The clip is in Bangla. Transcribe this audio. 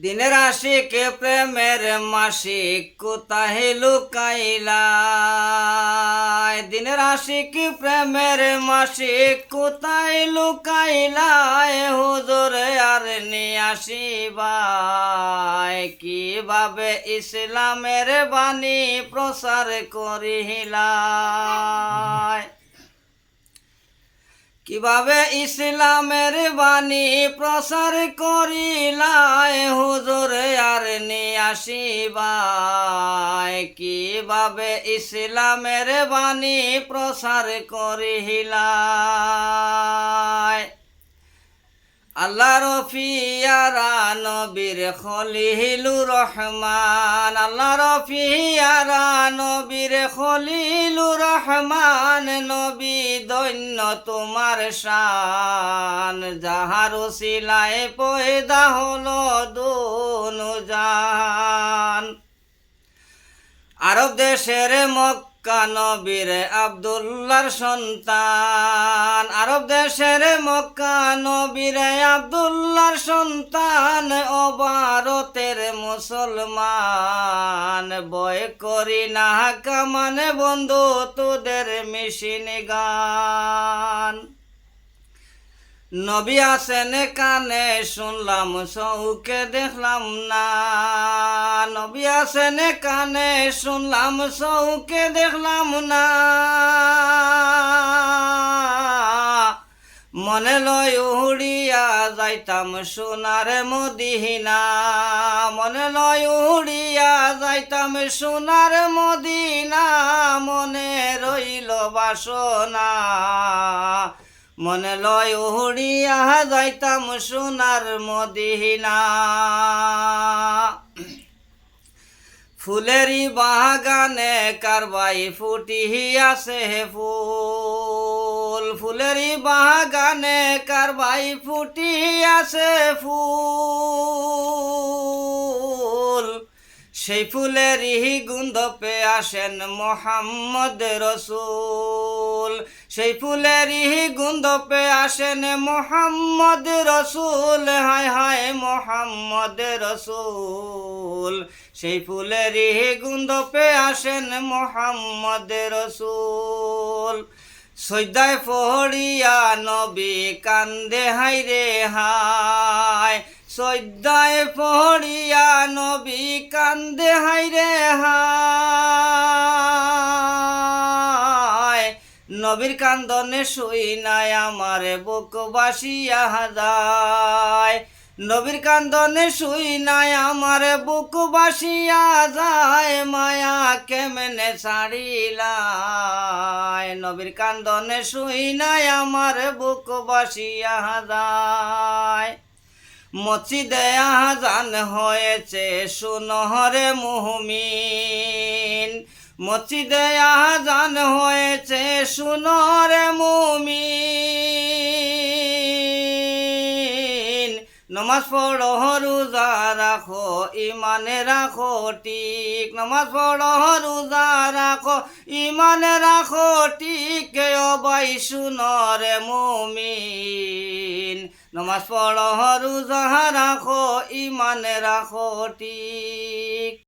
দিনের আশিক প্রেমের মাসিক কোথায় লুকাইলা, দিনের আশিক প্রেমের মাসিক কোথায় লুকাইলা, হুজুর আর নিয়ে আসিবাই কিভাবে ইসলামের বাণী প্রচার করিলা, কিভাবে ইসলামের বাণী প্রচার করিলাই, হুজুর আর নিয়ে আসিবাই কিভাবে ইসলামের বাণী প্রচার করিলাই। আল্লাহ রফিয়ারা নবীর খলিলুর রহমান, আল্লাহ রফিয়ারা নবীর খলিলুর রহমান, নবী দৈন্য তোমার শান, যাহার উসিলায় পয়দা হলো দুনু জাহান। আরব দেশের মক্কা নবীর আব্দুল্লাহর সন্তান, আরব দেশের মক্কা নবীর আব্দুল্লাহর সন্তান, ও ভারতের মুসলমান, বয় করি না কামান বন্ধু তোদের মেশিন গান। নবী আছেন কানে শুনলাম চৌকে দেখলাম না, নবী আছেন কানে শুনলাম চৌকে দেখলাম না, মনে লয় উড়িয়া যাইতাম সোনার মদিনা, মনে লয় উড়িয়া যাইতাম সোনার মদিনা, মনে রইল বাসনা, মনে লয় উড়িয়া যাইতাম সোনার মদিনা। ফুলেরই বাগানে কারবাই ফুটিয়াছে ফুল, ফুলেরই বাগানে কারবাই ফুটিয়াছে ফুল, সেই ফুলেরই গন্ধ পে আসেন মোহাম্মদ রসুল, সেই ফুলেরই গন্ধ পে আসেন মোহাম্মদ রসুল, হায় হায় মোহাম্মদ রসুল, সেই ফুলেরই গন্ধ পে আসেন মোহাম্মদ রসুল। সৈদায় পড়িয়া নবী কান্দে হাই রে হায়, সৈদায় পড়িয়া নবী কান্দে হাই রে হায়, নবীর কান্দনে শুই নাই আমার বুক বাসিয়া যায়, নবীর কান্দনে শুই নাই আমার বুক বাসিয়া যায়, মায়া কেমনে ছাড়িলাই, নবীর কান্দনে শুই নাই আমার বুক বাসিয়া যায়। মসজিদে আযান হয়েছে সুনহরে মুমিন, মসজিদে আযান হয়েছে সুনহরে মুমিন, নমাজ পড়ো রোজা রাখো ইমানে রাখো ঠিক, নমাজ পড়ো রোজা রাখো ইমানে রাখো ঠিক, ও ভাই সুনরে মুমিন, নমাজ পড়ো রোজা রাখো ইমানে রাখো ঠিক।